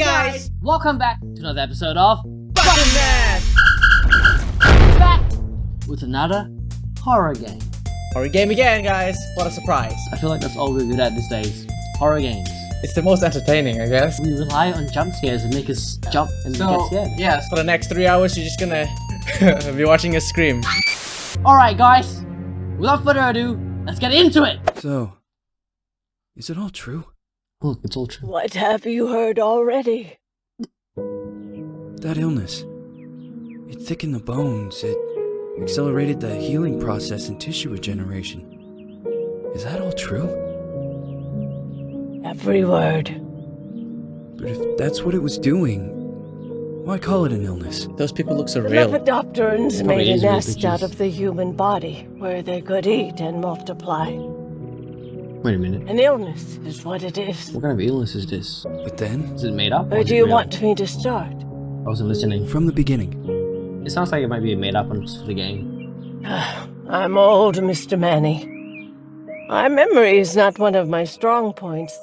guys! Welcome back to another episode of Fucking Man! Back with another horror game. Horror game again, guys. What a surprise. I feel like that's all we're good at these days. Horror games. It's the most entertaining, I guess. We rely on jump scares and make us jump and get scared. Yes, for the next 3 hours, you're just gonna be watching us scream. Alright, guys. Without further ado, let's get into it! So, is it all true? Look, it's all true. What have you heard already? That illness. It thickened the bones. It accelerated the healing process and tissue regeneration. Is that all true? Every word. But if that's what it was doing, why call it an illness? Those people look so The real. Lepidopterans Probably made is a real nest bitches. out of the human body where they could eat and multiply. Wait a minute. An illness is what it is. What kind of illness is this? But then, Is it made up? or Where is do it you real? want me to start? I wasn't listening. from the beginning, It sounds like it might be made up just for the game. I'm old, Mr. Manny. My memory is not one of my strong points.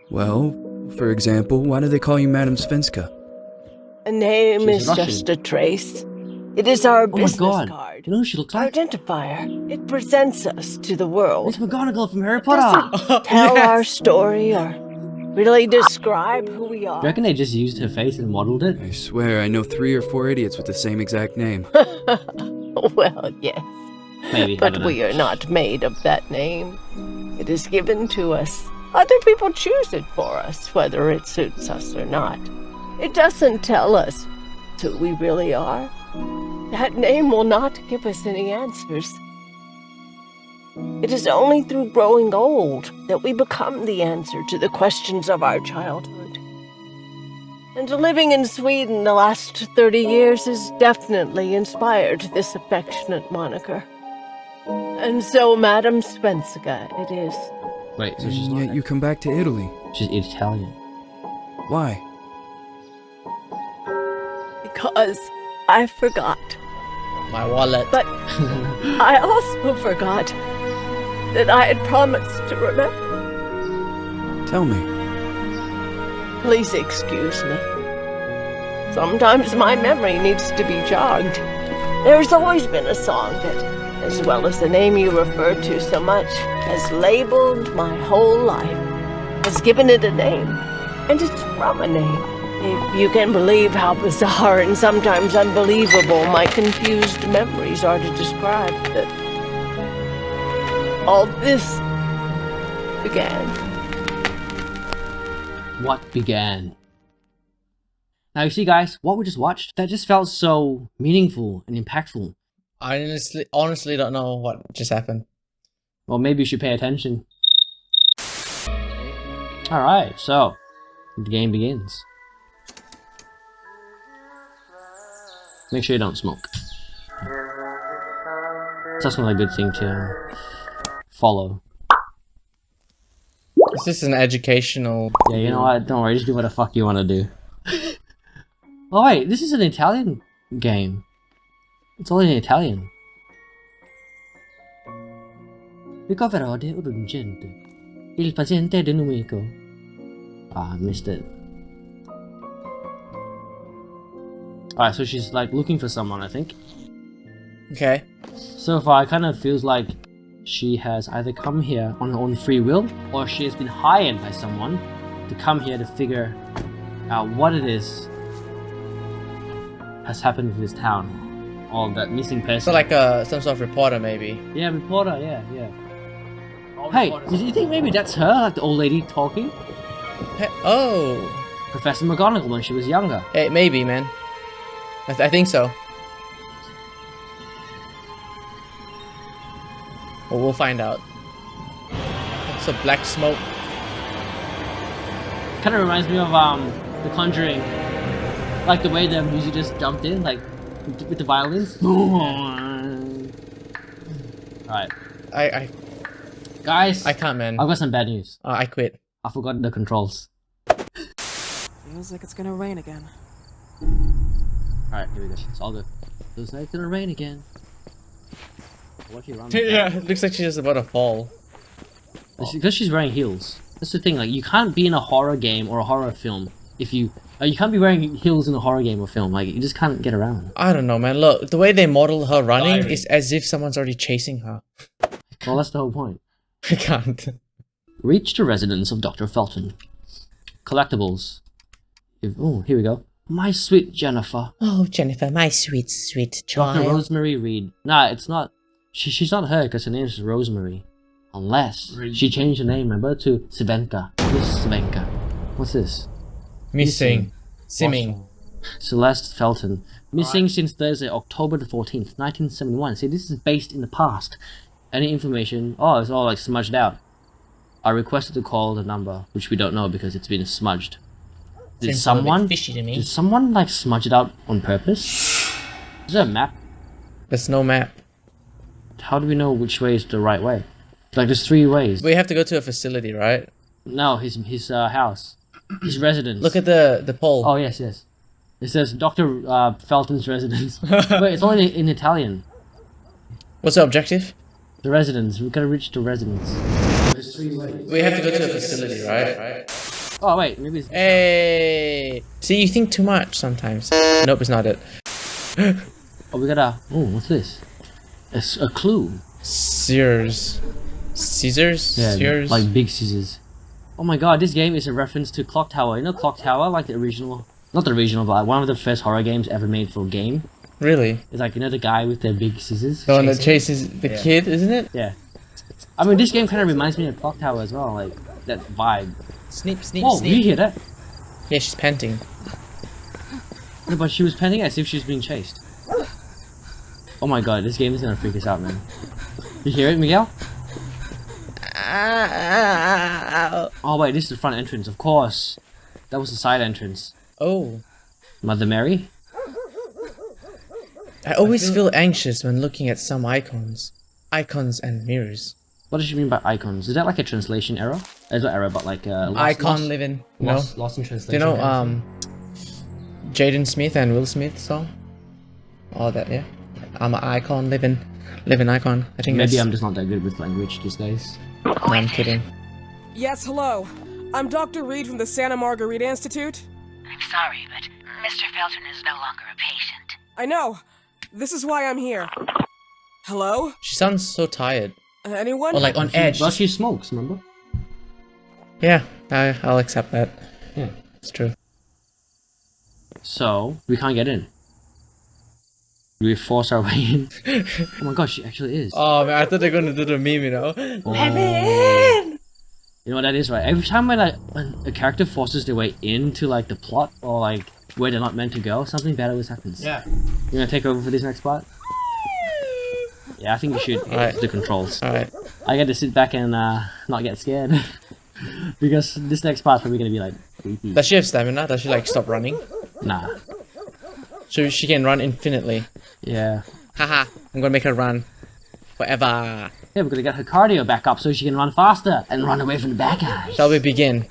well, for example, why do they call you Madame Svenska? A name She's is Russian. just a trace. It is our Oh my business god. card. You know who she looks like? Identifier. It presents us to the world. It's McGonagall from Harry It Potter! doesn't tell Yes. our story or really describe who we Do you are. reckon they just used her face and modeled it? I swear I know 3 or 4 idiots with the same exact name. Well, yes. Maybe. I But don't know. we are not made of that name. It is given to us. Other people choose it for us, whether it suits us or not. It doesn't tell us who we really are. That name will not give us any answers. It is only through growing old that we become the answer to the questions of our childhood. And living in Sweden the last 30 years has definitely inspired this affectionate moniker. And so, Madame Svenska, it is. Wait, so she's And not. yet you come back to Italy. She's Italian. Why? Because I forgot. My wallet. But I also forgot that I had promised to remember. Tell me. Please excuse me. Sometimes my memory needs to be jogged. There's always been a song that, as well as the name you refer to so much, has labeled my whole life, has given it a name, and it's from a name. If you can believe how bizarre and sometimes unbelievable my confused memories are to describe that all this began. What began? Now, you see, guys, what we just watched, that just felt so meaningful and impactful. I honestly don't know what just happened. Well, maybe you should pay attention. Alright, so, the game begins. Make sure you don't smoke. That's not a good thing to follow. This is an educational... Yeah, you know what? Don't worry, just do what the fuck you want to do. Oh wait, this is an Italian game. It's all in Italian. Ricovero di urgente. Il paziente è nemico. Ah, I missed it. Alright, so she's like looking for someone, I think. Okay. So far, it kind of feels like she has either come here on her own free will, or she has been hired by someone to come here to figure out what it is has happened to this town, or that missing person. So like some sort of reporter, maybe. Yeah, reporter, yeah. Hey, do you think maybe that's her, like the old lady talking? Hey, oh! Professor McGonagall when she was younger. Hey, maybe, man. I think so. Well, we'll find out. It's a black smoke. Kind of reminds me of The Conjuring, like the way the music just jumped in, like with the violins. Alright, I guys, can't, man. I've got some bad news. I quit. I forgot the controls. Feels like it's gonna rain again. Alright, here we go. It's all good. Feels like it's gonna rain again. What you run? Yeah, it looks like she's just about to fall. It's because she's wearing heels. That's the thing, like, you can't be in a horror game or a horror film if you can't be wearing heels in a horror game or film. Like, you just can't get around. I don't know, man. Look, the way they model her running is as if someone's already chasing her. Well, that's the whole point. I can't. Reach the residence of Dr. Felton. Collectibles. Oh, here we go. My sweet Jennifer. Oh, Jennifer, my sweet, sweet child. Dr. Rosemary Reed. Nah, it's not. She's not her because her name is Rosemary. Unless she changed her name, remember, to Svenka. Miss Svenka. What's this? Missing. Simming. Celeste Felton. Missing since Thursday, October the 14th, 1971. See, this is based in the past. Any information? Oh, it's all like smudged out. I requested to call the number, which we don't know because it's been smudged. Did Seems a little bit someone? fishy to me. Did someone like smudge it out on purpose? Is there a map? There's no map. How do we know which way is the right way? Like, there's 3 ways. We have to go to a facility, right? No, his house, his residence. Look at the pole. Oh yes. It says Dr. Felton's residence. Wait, it's only in Italian. What's the objective? The residence. We gotta reach the residence. There's 3 ways. We have to go to a facility, right? Oh wait, maybe it's... Hey! See, you think too much sometimes. Nope, it's not it. Oh, we gotta... Oh, what's this? It's a clue. Scissors. Scissors? Yeah, Sears? like big scissors. Oh my god, this game is a reference to Clock Tower. You know Clock Tower? Like the original... Not the original, but like one of the first horror games ever made for a game. Really? It's like, you know the guy with the big scissors? The one that chases the kid, isn't it? Yeah. I mean, this game kind of reminds me of Clock Tower as well, like, that vibe. Sneak, sneak, Whoa, sneak. you hear that? Yeah, she's panting. No, but she was panting as if she was being chased. Oh my god, this game is gonna freak us out, man. You hear it, Miguel? Oh wait, this is the front entrance, of course. That was the side entrance. Oh. Mother Mary? I always feel anxious when looking at some icons. Icons and mirrors. What does she mean by icons? Is that like a translation error? It's not error, but like Icon living. No. Lost in Do translation. you know Jaden Smith and Will Smith song? All that, yeah. I'm an icon, living icon. I think Maybe that's... I'm just not that good with language these days. No, I'm kidding. Yes, hello. I'm Dr. Reed from the Santa Margarita Institute. I'm sorry, but Mr. Felton is no longer a patient. I know. This is why I'm here. Hello? She sounds so tired. Anyone? Or like on edge. Well, she smokes, remember? Yeah, I'll accept that. Yeah. It's true. So, we can't get in. We force our way in. Oh my gosh, she actually is. Oh man, I thought they were gonna do the meme, you know? Let me in! You know what that is, right? Every time when a character forces their way into like the plot or like where they're not meant to go, something bad always happens. Yeah. You gonna take over for this next part? Yeah, I think we should Alright. the controls. Alright. I get to sit back and not get scared. Because this next part's probably gonna be like creepy. Does she have stamina? Does she like stop running? Nah. So she can run infinitely. Yeah. Haha, I'm gonna make her run forever. Yeah, we're gonna get her cardio back up so she can run faster and run away from the bad guys. Shall we begin?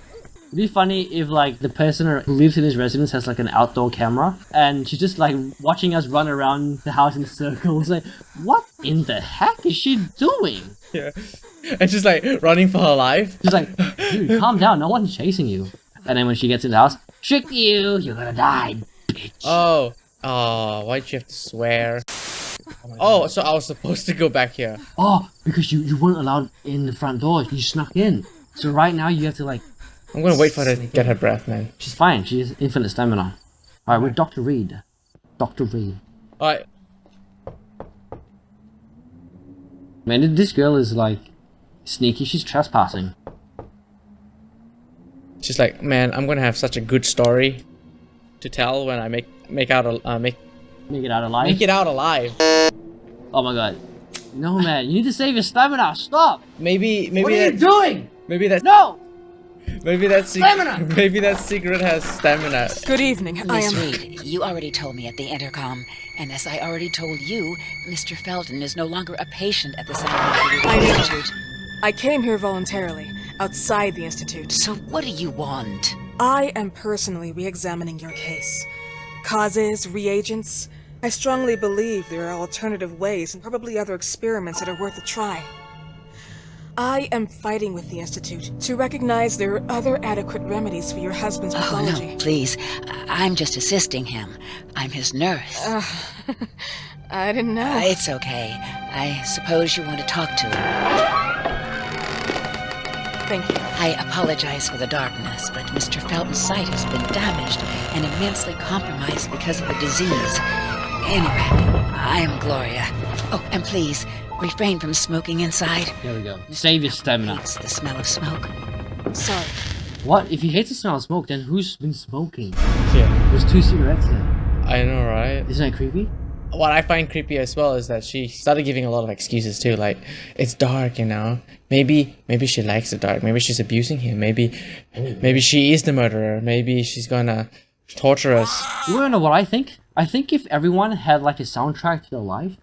It'd be funny if like the person who lives in his residence has like an outdoor camera and she's just like watching us run around the house in circles. Like, what in the heck is she doing? Yeah. And she's like running for her life. She's like, dude, calm down, no one's chasing you. And then when she gets in the house, trick you, you're gonna die, bitch. Oh. Oh, why'd you have to swear? Oh, so I was supposed to go back here. Oh, because you weren't allowed in the front door, you snuck in. So right now you have to like... I'm gonna wait for her to get her breath, man. She's fine, she has infinite stamina. Alright, we're Dr. Reed. Dr. Reed. Alright. Man, this girl is like sneaky, she's trespassing. She's like, man, I'm gonna have such a good story to tell when I make it out alive. Make it out alive? Oh my god. No man, you need to save your stamina, stop! Maybe What are you doing? Maybe that No! maybe that Stamina! secret maybe that secret has stamina. Good evening. I Miss am... Reed, you already told me at the intercom, and as I already told you, Mr. Felton is no longer a patient at the Santa Margarita I know. Institute. I came here voluntarily, outside the Institute. So what do you want? I am personally re-examining your case. Causes, reagents. I strongly believe there are alternative ways and probably other experiments that are worth a try. I am fighting with the Institute to recognize there are other adequate remedies for your husband's Oh, pathology. no, please. I'm just assisting him. I'm his nurse. I didn't know. It's okay. I suppose you want to talk to him. Thank you. I apologize for the darkness, but Mr. Felton's sight has been damaged and immensely compromised because of the disease. Anyway, I am Gloria. Oh, and please, refrain from smoking inside. There we go. Save your stamina. Hates the smell of smoke. Sorry. What? If he hates the smell of smoke, then who's been smoking? Yeah, There's 2 cigarettes there. I know, right? Isn't that creepy? What I find creepy as well is that she started giving a lot of excuses too. Like, it's dark, you know. Maybe she likes the dark. Maybe she's abusing him. Maybe she is the murderer. Maybe she's gonna torture us. You wanna know what I think? I think if everyone had like a soundtrack to their life,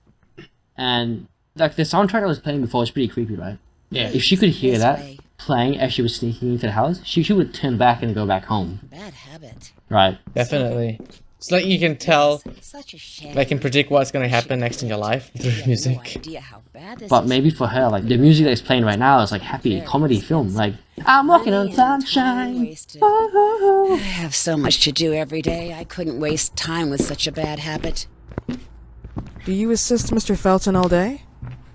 and like the soundtrack that was playing before was pretty creepy, right? Yeah. If she could hear This that way. playing as she was sneaking into the house, she would turn back and go back home. Bad habit. Right. Definitely. It's like you can tell, Such a shame. like, can predict what's gonna happen next in your life You through have music. No idea how bad this But is. maybe for her, like the music that's playing right now is like happy comedy film. Like I'm walking on Money and time sunshine. wasted. I have so much to do every day. I couldn't waste time with such a bad habit. Do you assist Mr. Felton all day?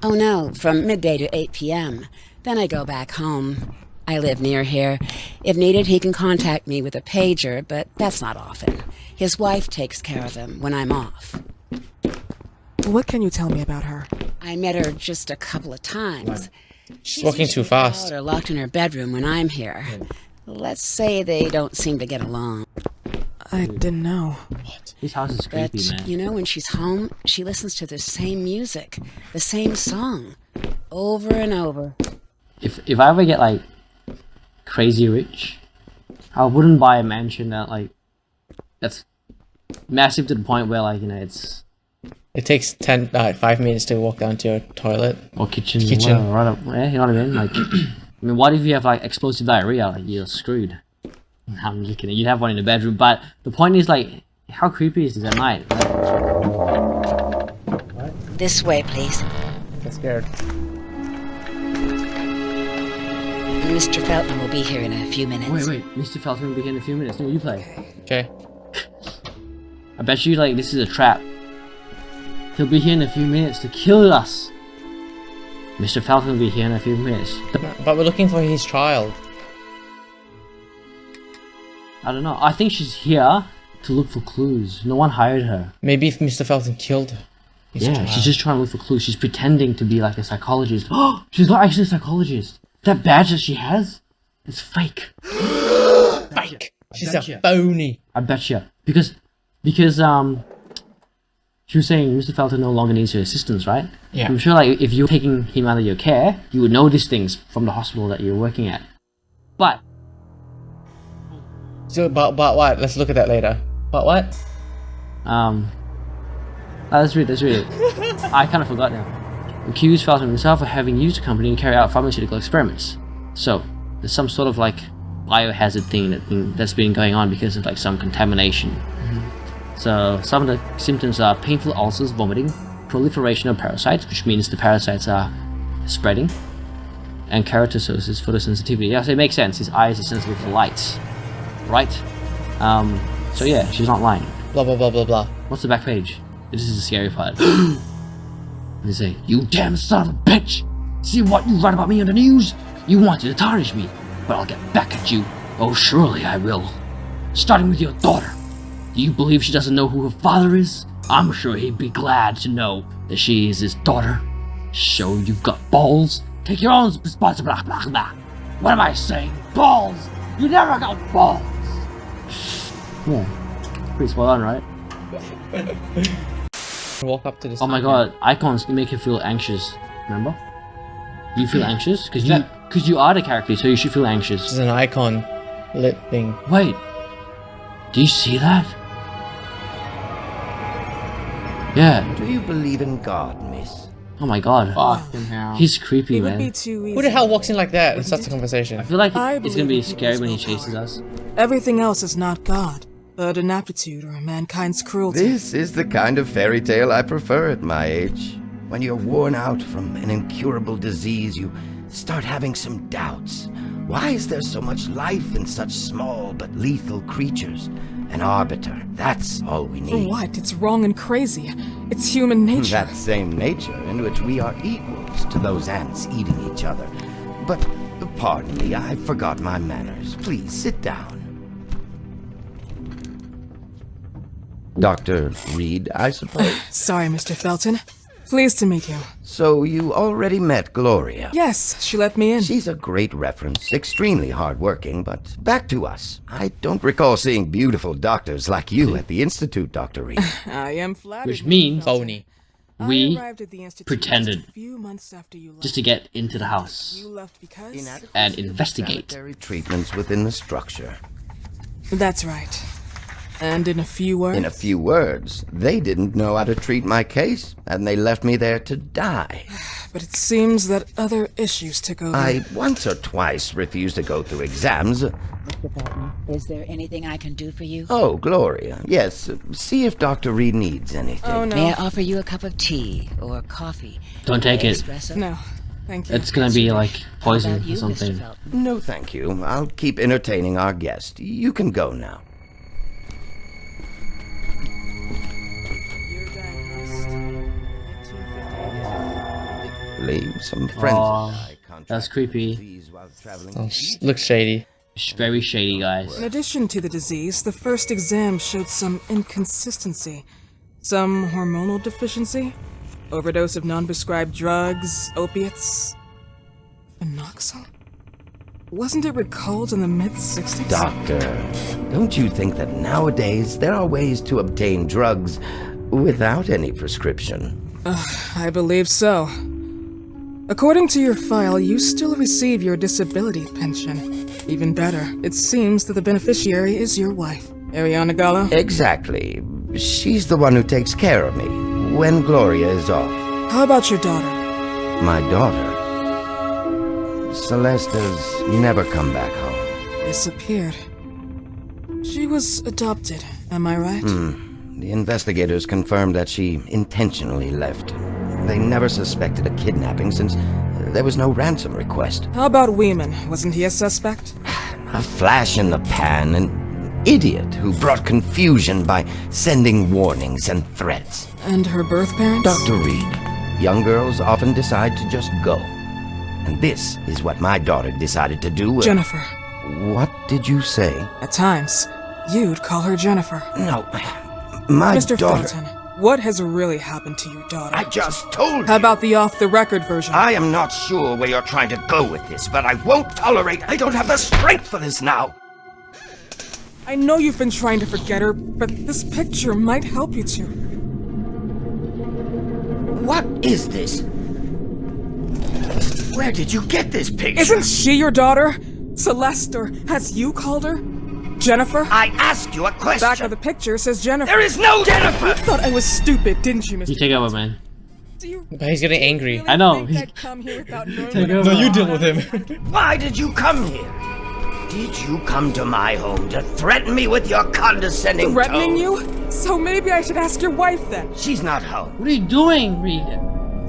Oh no, from midday to 8 p.m. Then I go back home. I live near here. If needed, he can contact me with a pager, but that's not often. His wife takes care of him when I'm off. What can you tell me about her? I met her just a couple of times. She's walking too usually fast. out or locked in her bedroom when I'm here. Let's say they don't seem to get along. I didn't know. This house is But, creepy, man. you know, when she's home, she listens to the same music, the same song, over and over. If I ever get like crazy rich, I wouldn't buy a mansion that's massive to the point where like, you know, it's It takes 5 minutes to walk down to your toilet. or kitchen, Kitchen. right up, yeah, you know what I mean? Like, I mean, what if you have like explosive diarrhea? Like you're screwed. I'm just kidding. You'd have one in the bedroom, but the point is like, how creepy is this at night? This way, please. I'm scared. Mr. Felton will be here in a few minutes. Wait, Mr. Felton will be here in a few minutes. No, you play. Okay. I bet you like this is a trap. He'll be here in a few minutes to kill us. Mr. Felton will be here in a few minutes. But we're looking for his child. I don't know. I think she's here to look for clues. No one hired her. Maybe if Mr. Felton killed his Yeah, child. she's just trying to look for clues. She's pretending to be like a psychologist. Oh, she's not actually a psychologist. That badge that she has, it's fake. fake. She's a phony. I bet you. Because she was saying Mr. Felton no longer needs your assistance, right? Yeah. I'm sure like if you're taking him out of your care, you would know these things from the hospital that you're working at. But So, but what? Let's look at that later. But what? let's read it. I kind of forgot now. Accused Felton himself of having used the company to carry out pharmaceutical experiments. So, there's some sort of like biohazard thing that's been going on because of like some contamination. So, some of the symptoms are painful ulcers, vomiting, proliferation of parasites, which means the parasites are spreading, and keratosis, photosensitivity. Yeah, so it makes sense. His eyes are sensitive to lights, right? So yeah, she's not lying. Blah blah blah blah blah. What's the back page? This is the scary part. They say, "You damn son of a bitch! See what you write about me on the news? You wanted to tarnish me, but I'll get back at you. Oh, surely I will. Starting with your daughter. Do you believe she doesn't know who her father is? I'm sure he'd be glad to know that she is his daughter. Show you've got balls. Take your own responsibility. What am I saying? Balls! You never got balls!" Yeah. Pretty spot on, right? Walk up to this. Oh my god, icons make you feel anxious. Remember? You feel anxious? Because you are the character, so you should feel This anxious. is an icon lit thing. Wait. Do you see that? Yeah. Do you believe in God, miss? Oh my god. Fucking hell. He's creepy, It would be man. too easy. Who the hell walks in like that and starts a I conversation? feel like I it's gonna be believe in scary when he people's chases us. Everything else is not God, but an aptitude or mankind's cruelty. This is the kind of fairy tale I prefer at my age. When you're worn out from an incurable disease, you start having some doubts. Why is there so much life in such small but lethal creatures? An arbiter, that's all we For need. what? It's wrong and crazy. It's human nature. That same nature in which we are equals to those ants eating each other. But, pardon me, I forgot my manners. Please, sit down. Dr. Reed, I suppose? Sorry, Mr. Felton. Pleased to meet you. So you already met Gloria? Yes, she let me in. She's a great reference, extremely hardworking, but back to us. I don't recall seeing beautiful doctors like you at the Institute, Dr. Reed. I am flattered. Which Mr. means Felton. Phony. we I arrived at the Institute pretended just a few months after you left. just to get into the house You left because? and investigate. Sanitary treatments within the structure. That's right. And in a few words? In a few words, they didn't know how to treat my case, and they left me there to die. But it seems that other issues took over. I once or twice refused to go through exams. Mr. Felton, is there anything I can do for you? Oh, Gloria, yes, see if Dr. Reed needs anything. Oh, no. May I offer you a cup of tea or coffee? Don't take it. Espresso? No, thank you. It's gonna be like How poison about or you, Mr. something. Felton? No, thank you. I'll keep entertaining our guest. You can go now. You're diagnosed. 1958. Leave some friends Aw, and I contracted that's creepy. disease while traveling. Oh, looks shady. Very shady, guys. In addition to the disease, the first exam showed some inconsistency. Some hormonal deficiency, overdose of non-prescribed drugs, opiates, phenoxyl. Wasn't it recalled in the mid-60s? Doctor, don't you think that nowadays there are ways to obtain drugs without any prescription? I believe so. According to your file, you still receive your disability pension. Even better, it seems that the beneficiary is your wife, Ariana Gallo. Exactly. She's the one who takes care of me when Gloria is off. How about your daughter? My daughter, Celeste, has never come back home. Disappeared. She was adopted, am I right? The investigators confirmed that she intentionally left. They never suspected a kidnapping since there was no ransom request. How about Weeman? Wasn't he a suspect? A flash in the pan, an idiot who brought confusion by sending warnings and threats. And her birth parents? Dr. Reed, young girls often decide to just go. And this is what my daughter decided to do. Jennifer. What did you say? At times, you'd call her Jennifer. No, my Mr. daughter... Felton, what has really happened to your daughter? I just told How you. about the off-the-record version? I am not sure where you're trying to go with this, but I won't tolerate... I don't have the strength for this now. I know you've been trying to forget her, but this picture might help you to. What is this? Where did you get this picture? Isn't she your daughter? Celeste, or has you called her? Jennifer? I asked you a question. Back of the picture says Jennifer. There is no Jennifer! Thought I was stupid, didn't you, You Mr. take over, man. Do you But he's getting angry. really I know, think he's- I'd come here without knowing Take what over. I'm No, you deal with him. Why did you come here? Did you come to my home to threaten me with your condescending threatening tone? you? So maybe I should ask your wife then. She's not home. What are you doing, Reed?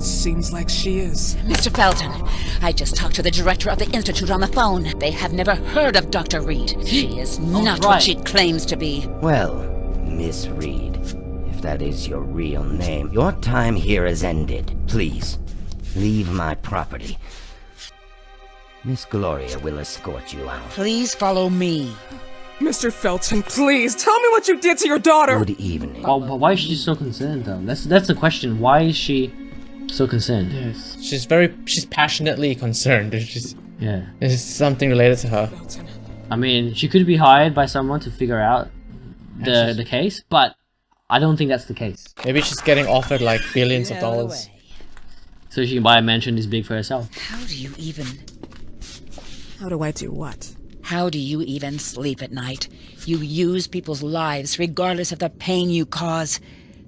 Seems like she is. Mr. Felton, I just talked to the director of the Institute on the phone. They have never heard of Dr. Reed. She is not right. what she claims to be. Well, Miss Reed, if that is your real name, your time here has ended. Please, leave my property. Miss Gloria will escort you out. Please follow me. Mr. Felton, please, tell me what you did to your daughter! Good evening. Well, but why is she so concerned, though? That's the question. Why is she so concerned? Yes. She's passionately concerned. Yeah. There's something related to her. Felton. I mean, she could be hired by someone to figure out the case, but I don't think that's the case. Maybe she's getting offered like billions of Out of the dollars. way. So she can buy a mansion this big for herself. How do you even sleep at night? You use people's lives regardless of the pain you cause.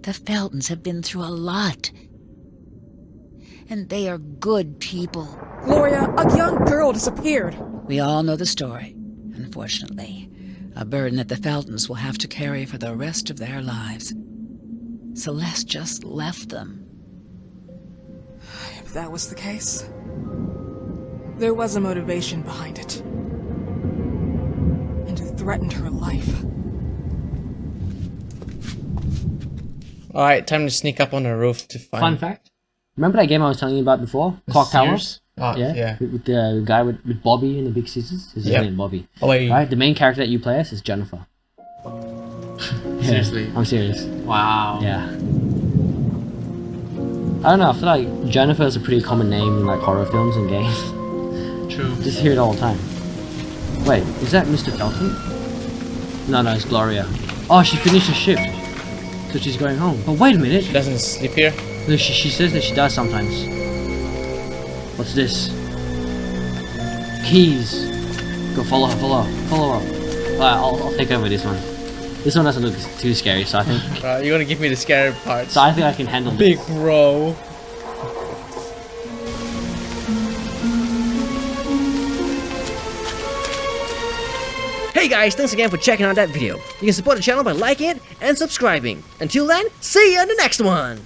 The Feltons have been through a lot. And they are good people. Gloria, a young girl disappeared. We all know the story, unfortunately. A burden that the Feltons will have to carry for the rest of their lives. Celeste just left them. If that was the case, There was a motivation behind it. And it threatened her life. Alright, time to sneak up on the roof to find... Fun fact. Remember that game I was telling you about before? Clock Tower? Sears? Oh, Yeah? yeah. With the guy with Bobby and the big scissors? His Yep. name Bobby. Oh, wait. Right? The main character that you play as is Jennifer. Yeah, Seriously? I'm serious. Wow. Yeah. I don't know, I feel like Jennifer is a pretty common name in like horror films and games. True. Just hear it all the time. Wait, is that Mr. Felton? No, it's Gloria. Oh, she finished her shift. So she's going home. But wait a minute. She doesn't sleep here? No, she says that she does sometimes. What's this? Keys. Go follow her. Alright, I'll take over this one. This one doesn't look too scary, so I think... You're gonna give me the scary parts. So I think I can handle it. Big bro. Hey guys, thanks again for checking out that video. You can support the channel by liking it and subscribing. Until then, see you in the next one!